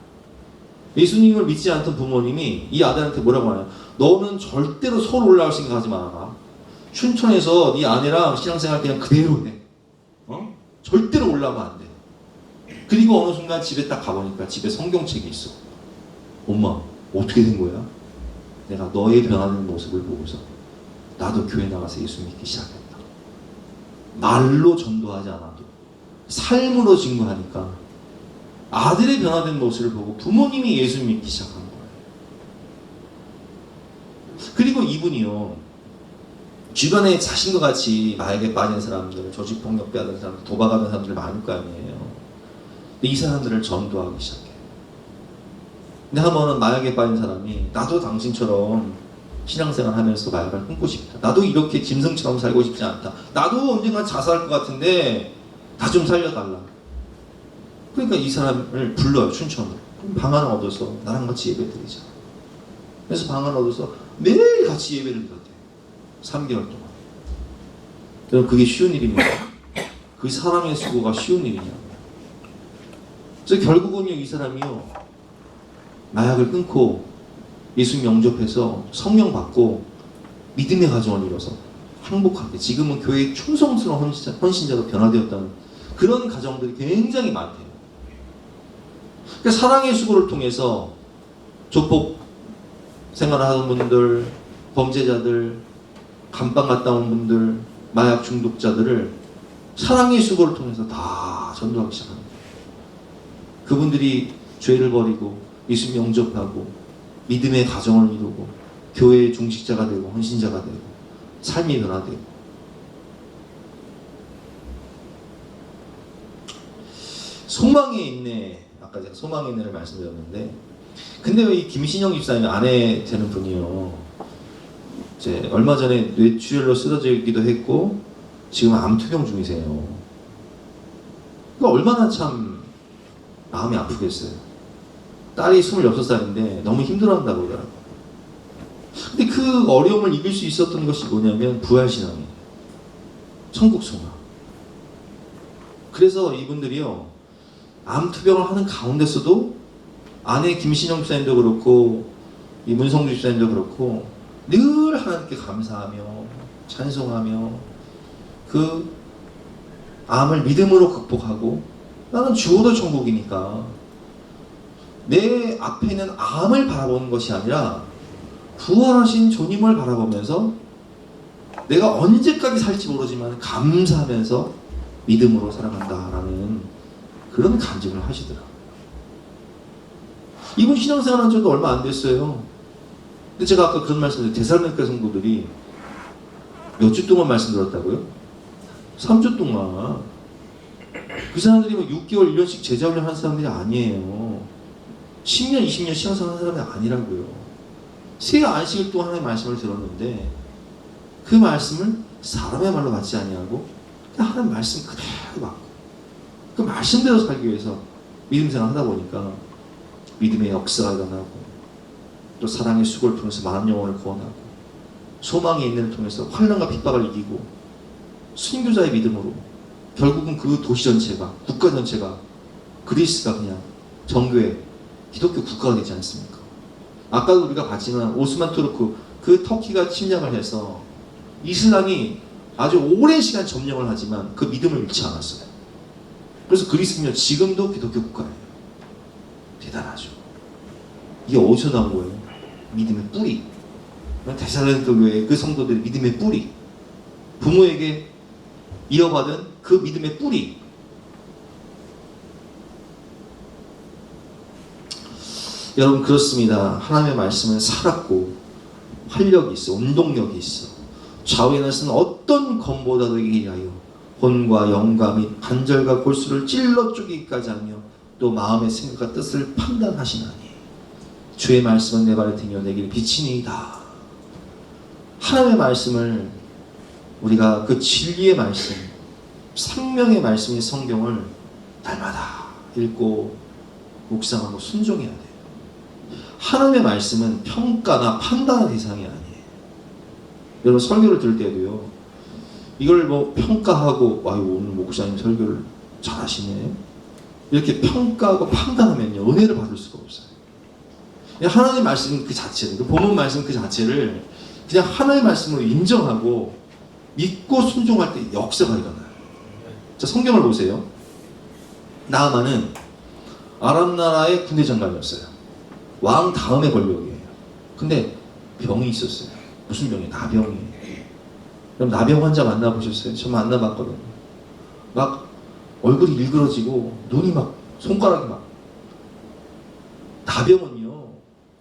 Speaker 1: 예수님을 믿지 않던 부모님이 이 아들한테 뭐라고 하나요? 너는 절대로 서울 올라갈 생각하지 마라. 춘천에서 네 아내랑 신앙생활 그냥 그대로 해. 절대로 올라가면 안 돼. 그리고 어느 순간 집에 딱 가보니까 집에 성경책이 있어. 엄마, 어떻게 된 거야? 내가 너의 변하는 모습을 보고서 나도 교회 나가서 예수 믿기 시작했다. 말로 전도하지 않아도 삶으로 증거하니까 아들의 변화된 모습을 보고 부모님이 예수 믿기 시작한 거예요. 그리고 이분이요, 주변에 자신과 같이 마약에 빠진 사람들, 조직폭력 빼앗은 사람들, 도박하는 사람들 많을 거 아니에요. 근데 이 사람들을 전도하기 시작해요. 근데 한 번은 마약에 빠진 사람이 나도 당신처럼 신앙생활 하면서 마약을 끊고 싶다. 나도 이렇게 짐승처럼 살고 싶지 않다. 나도 언젠가 자살할 것 같은데 나 좀 살려달라. 그러니까 이 사람을 불러요, 춘천으로. 방 하나 얻어서 나랑 같이 예배 드리자. 그래서 방 하나 얻어서 매일 같이 예배를 드렸대요. 3개월 동안. 여러분, 그게 쉬운 일입니까? 그 사람의 수고가 쉬운 일이냐고. 그래서 결국은요, 이 사람이요, 마약을 끊고 예수님 영접해서 성령 받고 믿음의 가정을 이뤄서 행복하게 지금은 교회의 충성스러운 헌신자로 변화되었다는 그런 가정들이 굉장히 많대요. 그러니까 사랑의 수고를 통해서 조폭 생활을 하는 분들, 범죄자들, 감방 갔다 온 분들, 마약 중독자들을 사랑의 수고를 통해서 다 전도하기 시작합니다. 그분들이 죄를 버리고 예수님 영접하고 믿음의 가정을 이루고 교회의 중직자가 되고 헌신자가 되고 삶이 변화되고. 소망의 인내, 아까 제가 소망의 인내를 말씀드렸는데, 근데 왜 이 김신영 집사님 아내 되는 분이요, 이제 얼마 전에 뇌출혈로 쓰러지기도 했고 지금 암투병 중이세요. 그러니까 얼마나 참 마음이 아프겠어요. 딸이 26살인데 너무 힘들어한다고 그러더라고요. 근데 그 어려움을 이길 수 있었던 것이 뭐냐면 부활신앙이에요. 천국소망. 그래서 이분들이요, 암투병을 하는 가운데서도 아내 김신영 집사님도 그렇고 이 문성주 집사님도 그렇고 늘 하나님께 감사하며 찬송하며 그 암을 믿음으로 극복하고, 나는 죽어도 천국이니까 내 앞에 있는 암을 바라보는 것이 아니라 부활하신 주님을 바라보면서 내가 언제까지 살지 모르지만 감사하면서 믿음으로 살아간다라는 그런 간증을 하시더라고요. 이분 신앙생활 한 지도 얼마 안 됐어요. 근데 제가 아까 그런 말씀드렸어요. 데살로니가 성도들이 몇 주 동안 말씀 들었다고요? 3주 동안. 그 사람들이 뭐 6개월, 1년씩 제자훈련 하는 사람들이 아니에요. 10년, 20년 신앙생활 하는 사람이 아니라고요. 새 안식일 동안 하나님의 말씀을 들었는데 그 말씀을 사람의 말로 받지 아니하고 그냥 하나님의 말씀 그대로 받고 그 말씀대로 살기 위해서 믿음생활 하다 보니까 믿음의 역사가 일어나고 또 사랑의 수고를 통해서 많은 영혼을 구원하고 소망의 인내를 통해서 환난과 핍박을 이기고 순교자의 믿음으로 결국은 그 도시 전체가, 국가 전체가, 그리스가 그냥 정교회 기독교 국가가 되지 않습니까? 아까도 우리가 봤지만 오스만 투르크, 그 터키가 침략을 해서 이슬람이 아주 오랜 시간 점령을 하지만 그 믿음을 잃지 않았어요. 그래서 그리스는요, 지금도 기독교 국가예요. 대단하죠. 이게 어디서 나온 거예요? 믿음의 뿌리. 데살로니가 교회의 그 성도들의 믿음의 뿌리. 부모에게 이어받은 그 믿음의 뿌리. 여러분 그렇습니다. 하나님의 말씀은 살았고 활력이 있어, 운동력이 있어. 좌우에 나서는 어떤 검보다도 이기게 하여 혼과 영과 및 관절과 골수를 찔러 쪼개기까지 하며 또 마음의 생각과 뜻을 판단하시나니 주의 말씀은 내 발에 등이어 내 길에 비치니이다. 하나님의 말씀을 우리가 그 진리의 말씀, 생명의 말씀인 성경을 날마다 읽고 묵상하고 순종해야 돼요. 하나님의 말씀은 평가나 판단의 대상이 아니에요. 여러분 설교를 들을 때도요, 이걸 뭐 평가하고 아유 오늘 목사님 설교를 잘하시네 이렇게 평가하고 판단하면요 은혜를 받을 수가 없어요. 그냥 하나님의 말씀 그 자체를, 그 본문 말씀 그 자체를 그냥 하나님의 말씀으로 인정하고 믿고 순종할 때 역사가 일어나요. 자, 성경을 보세요. 나아만은 아람 나라의 군대 장관이었어요. 왕 다음의 권력이에요. 근데 병이 있었어요. 무슨 병이에요? 나병이에요. 그럼 나병 환자 만나보셨어요? 저 만나봤거든요. 막 얼굴이 일그러지고 눈이 막 손가락이 막 나병은요.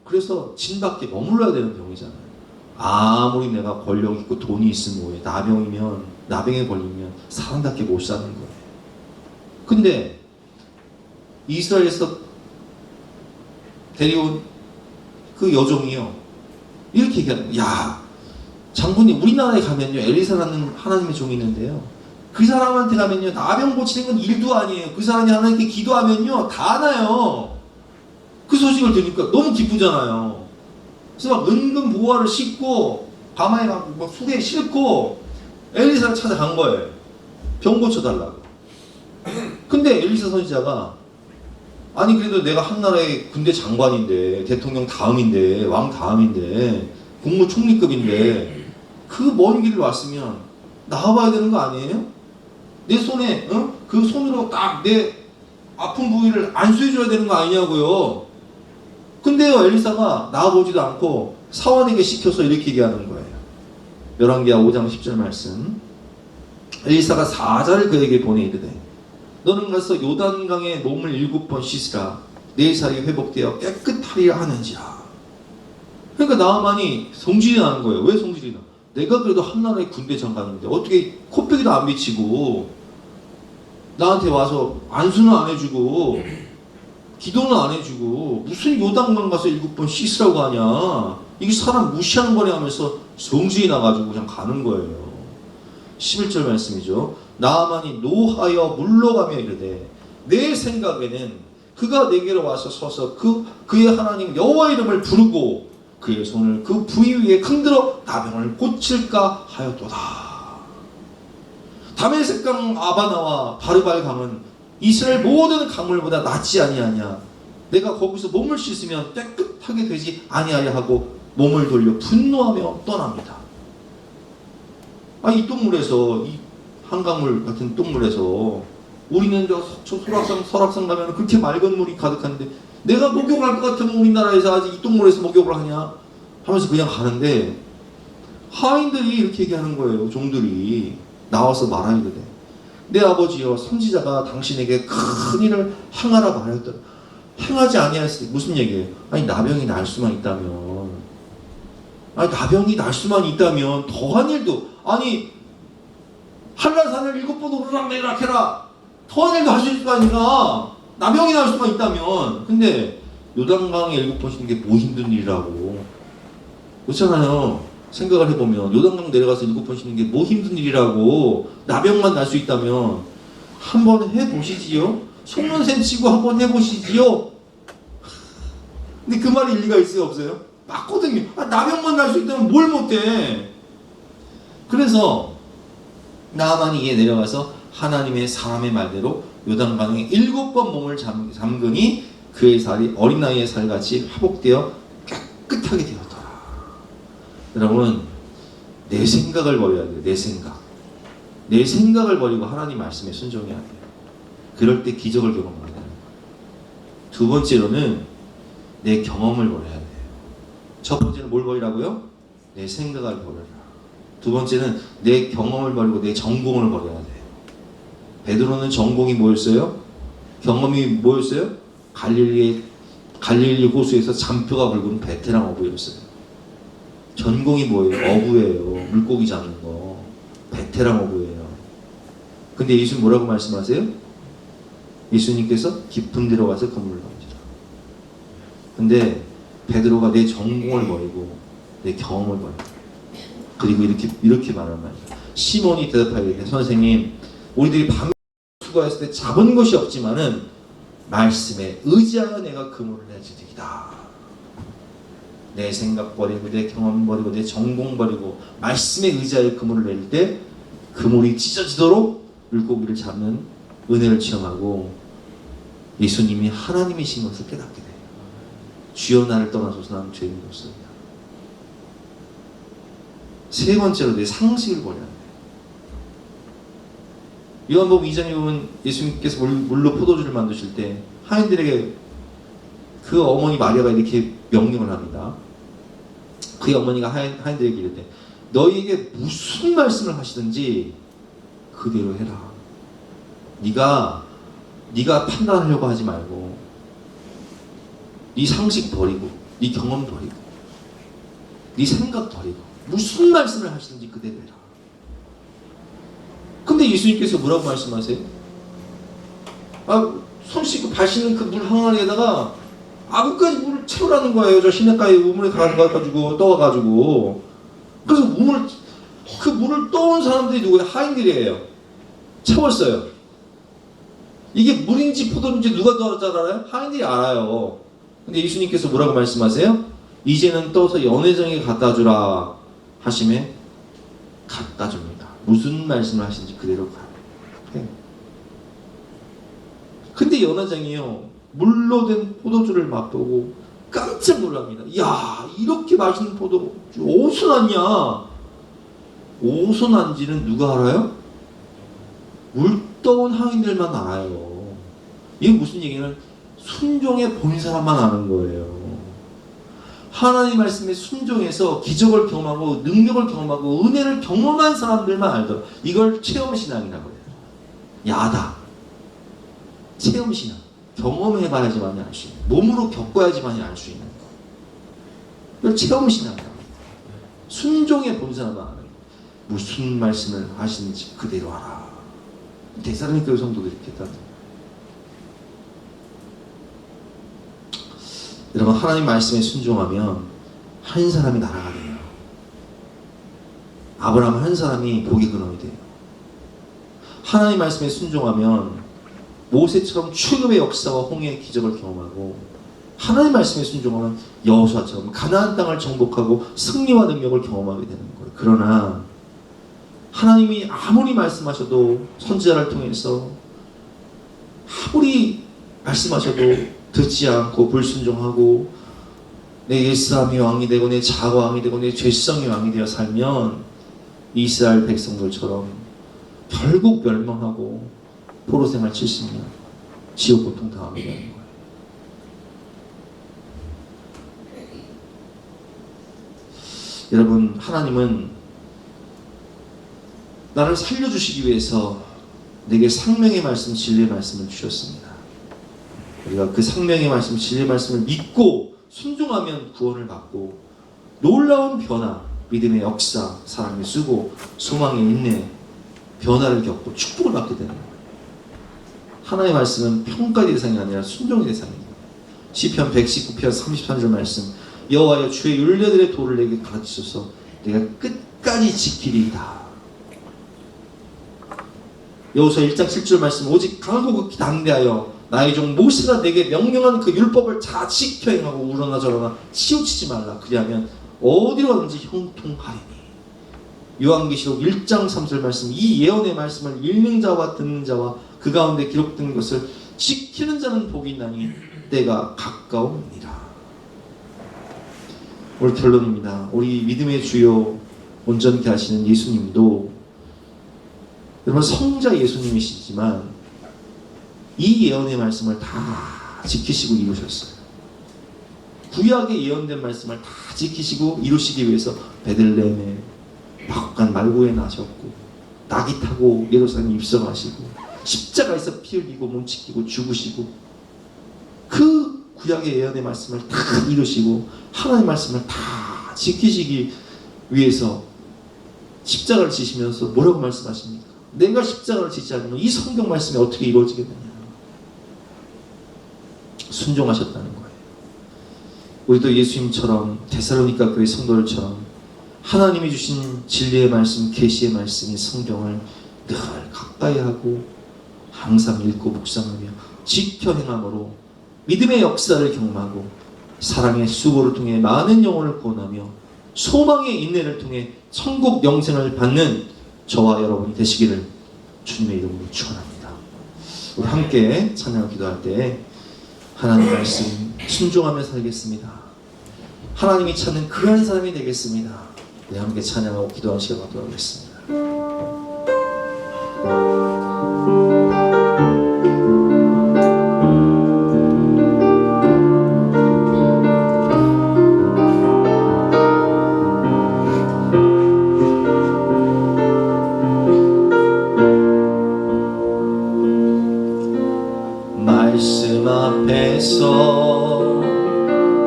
Speaker 1: 그래서 진 밖에 머물러야 되는 병이잖아요. 아무리 내가 권력 있고 돈이 있으면 뭐해. 나병에 걸리면 사람답게 못 사는 거예요. 근데 이스라엘에서 데려온 그 여종이요. 이렇게 얘기하는 거예요. 야, 장군님 우리나라에 가면요. 엘리사라는 하나님의 종이 있는데요. 그 사람한테 가면요. 나병 고치는 건 일도 아니에요. 그 사람이 하나님께 기도하면요. 다 나요. 그 소식을 들으니까 너무 기쁘잖아요. 그래서 막 은근 보화를 싣고 가마에 막 수레에 싣고 엘리사를 찾아간 거예요. 병 고쳐달라고. 근데 엘리사 선지자가 아니 그래도 내가 한 나라의 군대 장관인데 대통령 다음인데 왕 다음인데 국무총리급인데 그 먼 길을 왔으면 나와봐야 되는 거 아니에요? 내 손에 그 손으로 딱 내 아픈 부위를 안수해줘야 되는 거 아니냐고요. 근데요 엘리사가 나와보지도 않고 사원에게 시켜서 이렇게 얘기하는 거예요. 열왕기하 5장 10절 말씀. 엘리사가 사자를 그에게 보내 이르되 너는 가서 요단강에 몸을 7번 씻으라. 내 살이 회복되어 깨끗하리라 하는지라. 그러니까 나아만이 성질이 나는 거예요. 왜 성질이 나? 내가 그래도 한나라의 군대 장관인데 어떻게 코빼기도 안 비치고 나한테 와서 안수는 안 해주고 기도는 안 해주고 무슨 요단강 가서 7번 씻으라고 하냐. 이게 사람 무시하는 거냐 하면서 성질이 나가지고 그냥 가는 거예요. 11절 말씀이죠. 나아만이 노하여 물러가며 이르되 내 생각에는 그가 내게로 와서 서서 그의 하나님 여호와 이름을 부르고 그의 손을 그 부위 위에 흔들어 나병을 고칠까 하였도다. 다메섹강 아바나와 바르발 강은 이스라엘 모든 강물보다 낫지 아니하냐. 내가 거기서 몸을 씻으면 깨끗하게 되지 아니하려 하고 몸을 돌려 분노하며 떠납니다. 이 똥물에서 이 한강물 같은 똥물에서 우리는 저 설악산 가면 그렇게 맑은 물이 가득한데 내가 목욕을 할 것 같으면 우리나라에서 아직 이 똥물에서 목욕을 하냐 하면서 그냥 가는데 하인들이 이렇게 얘기하는 거예요. 종들이 나와서 말하게 돼. 내 아버지여 선지자가 당신에게 큰 일을 행하라 말하였더라. 행하지 아니하였으니 무슨 얘기예요? 아니 나병이 날 수만 있다면 나병이 날 수만 있다면 더한 일도 아니 한라산을 7번 오르락내리락 해라. 더한 일도 할 수 있을 거 아니라 나병이 날 수만 있다면. 근데 요단강에 7번 씻는 게 뭐 힘든 일이라고. 그렇잖아요. 생각을 해보면 요단강 내려가서 7번 씻는 게 뭐 힘든 일이라고. 나병만 날 수 있다면 한번 해보시지요. 속눈샘 치고 한번 해보시지요. 근데 그 말이 일리가 있어요 없어요? 맞거든요. 나병만 날 수 있다면 뭘 못해. 그래서 나아만이 이에 내려가서 하나님의 사람의 말대로 요단강에 7번 몸을 잠그니 그의 살이 어린 나이의 살같이 회복되어 깨끗하게 되었더라. 여러분 내 생각을 버려야 돼요. 내 생각을 버리고 하나님 말씀에 순종해야 돼요. 그럴 때 기적을 경험해야 돼요. 두 번째로는 내 경험을 버려야 돼요. 첫 번째는 뭘 버리라고요? 내 생각을 버려라. 두 번째는 내 경험을 버리고 내 전공을 버려야 돼요. 베드로는 전공이 뭐였어요? 경험이 뭐였어요? 갈릴리의 갈릴리 호수에서 잔표가 굵은 베테랑 어부였어요. 전공이 뭐예요? 어부예요. 물고기 잡는 거. 베테랑 어부예요. 근데 예수님 뭐라고 말씀하세요? 예수님께서 깊은 데로 가서 그물을 던지라. 근데 베드로가 내 전공을 버리고 내 경험을 버리고 그리고 이렇게 말하는 말이에요. 시몬이 대답하게 선생님, 우리들이 밤에 수고했을 때 잡은 것이 없지만은 말씀에 의지하여 내가 그물을 내주리이다. 내 생각 버리고 내 경험 버리고 내 전공 버리고 말씀에 의지하여 그물을 낼 때 그물이 찢어지도록 물고기를 잡는 은혜를 체험하고 예수님이 하나님이신 것을 깨닫게 돼요. 주여 나를 떠나소서 나는 죄인이로소이다. 세 번째로 내 상식을 버려야 돼. 요한복음 2장에 보면 예수님께서 물로 포도주를 만드실 때 하인들에게 그 어머니 마리아가 이렇게 명령을 합니다. 그 어머니가 하인들에게 이르되 너희에게 무슨 말씀을 하시든지 그대로 해라. 네가 판단하려고 하지 말고 네 상식 버리고 네 경험 버리고 네 생각 버리고 무슨 말씀을 하시든지 그대로 해라. 근데 예수님께서 뭐라고 말씀하세요? 손 씻고 발 씻는 그 물 항아리에다가 끝까지 물을 채우라는 거예요. 저 시냇가에 우물에 가가지고 떠와가지고. 그래서 그 물을 떠온 사람들이 누구예요? 하인들이에요. 채웠어요. 이게 물인지 포도인지 누가 더 잘 알아요? 하인들이 알아요. 근데 예수님께서 뭐라고 말씀하세요? 이제는 떠서 연회장에 갖다 주라 하심에 갖다 줍니다. 무슨 말씀을 하시는지 그대로 가요. 근데 연회장이요, 물로 된 포도주를 맛보고 깜짝 놀랍니다. 야, 이렇게 맛있는 포도주 어디서 났냐? 어디서 난지는 누가 알아요? 물 떠온 하인들만 알아요. 이게 무슨 얘기는 순종에 본 사람만 아는 거예요. 하나님 말씀에 순종해서 기적을 경험하고 능력을 경험하고 은혜를 경험한 사람들만 알더라. 이걸 체험신앙이라고 해요. 야다. 체험신앙. 경험해봐야지만이 알 수 있는, 몸으로 겪어야지만이 알 수 있는 거. 이걸 체험신앙이라고 해요. 순종해 본 사람만 알아요. 무슨 말씀을 하시는지 그대로 알아. 데살로니가 성도들이 이렇게 했다. 여러분, 하나님 말씀에 순종하면 한 사람이 나라가 돼요. 아브라함 한 사람이 복의 근원이 돼요. 하나님 말씀에 순종하면 모세처럼 출애굽의 역사와 홍해의 기적을 경험하고, 하나님 말씀에 순종하면 여호수아처럼 가나안 땅을 정복하고 승리와 능력을 경험하게 되는 거예요. 그러나 하나님이 아무리 말씀하셔도, 선지자를 통해서 아무리 말씀하셔도 듣지 않고 불순종하고 내 옛사람이 왕이 되고 내 자아가 왕이 되고 내 죄성이 왕이 되어 살면 이스라엘 백성들처럼 결국 멸망하고 포로생활 70년 지옥 고통 당하게 되는 거예요. 여러분, 하나님은 나를 살려주시기 위해서 내게 생명의 말씀, 진리의 말씀을 주셨습니다. 우리가 그 생명의 말씀, 진리의 말씀을 믿고 순종하면 구원을 받고 놀라운 변화, 믿음의 역사, 사랑의 수고, 소망의 인내, 변화를 겪고 축복을 받게 되는 거예요. 하나님의 말씀은 평가 대상이 아니라 순종의 대상입니다. 시편 119편 33절 말씀, 여호와여 주의 율례들의 도를 내게 가르치소서 내가 끝까지 지키리이다. 여호수아 1장 7절 말씀, 오직 강하고 극히 담대하여 나의 종 모세가 내게 명령한 그 율법을 다 지켜 행하고 우러나 저러나 치우치지 말라. 그리하면 어디로 가든지 형통하리니. 요한계시록 1장 3절 말씀, 이 예언의 말씀을 읽는 자와 듣는 자와 그 가운데 기록된 것을 지키는 자는 복이 있나니 때가 가까우니라. 오늘 결론입니다. 우리 믿음의 주요 온전케 하시는 예수님도, 여러분, 성자 예수님이시지만 이 예언의 말씀을 다 지키시고 이루셨어요. 구약에 예언된 말씀을 다 지키시고 이루시기 위해서 베들레헴에 막간 말고에 나셨고, 낙이 타고 예루살렘에 입성하시고, 십자가에서 피 흘리고 몸 찢기고 죽으시고, 그 구약의 예언의 말씀을 다 이루시고 하나님의 말씀을 다 지키시기 위해서 십자가를 지시면서 뭐라고 말씀하십니까? 내가 십자가를 지지 않으면 이 성경 말씀이 어떻게 이루어지겠느냐. 순종하셨다는 거예요. 우리도 예수님처럼 데살로니가 교회 성도들처럼 하나님이 주신 진리의 말씀, 계시의 말씀인 성경을 늘 가까이 하고 항상 읽고 묵상하며 지켜 행함으로 믿음의 역사를 경험하고 사랑의 수고를 통해 많은 영혼을 구원하며 소망의 인내를 통해 천국 영생을 받는 저와 여러분이 되시기를 주님의 이름으로 축원합니다. 우리 함께 찬양을 기도할 때 하나님 말씀 순종하며 살겠습니다. 하나님이 찾는 그러한 사람이 되겠습니다. 우리 함께 찬양하고 기도하는 시간 갖도록 하겠습니다. 말씀 앞에서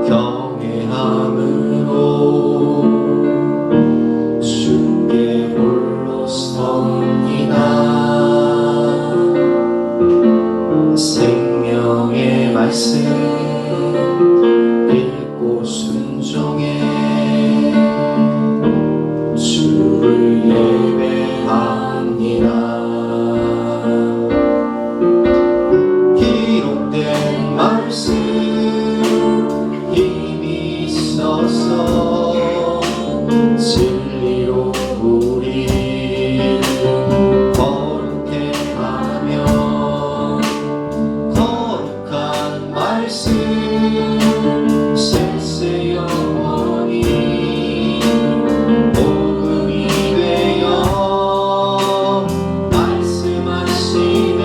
Speaker 1: 경외함으로 주께 홀로 섭니다. 생명의 말씀 읽고 순종해 주를 예배합니다. 말씀 힘이 있어서 진리로 우리 거룩해 하며 거룩한 말씀 세세 영원히 복음이 되어 말씀하시네.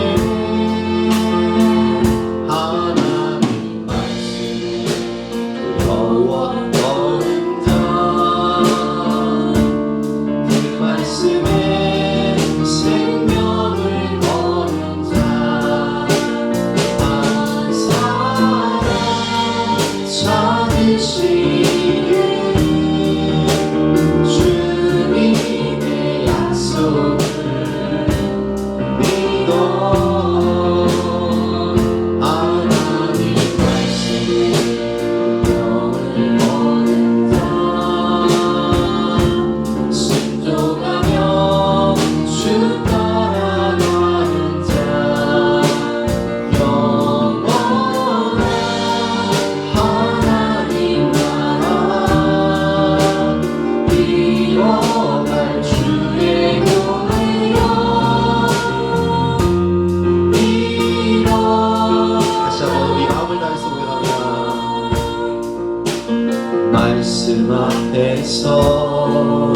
Speaker 1: 말씀 앞에서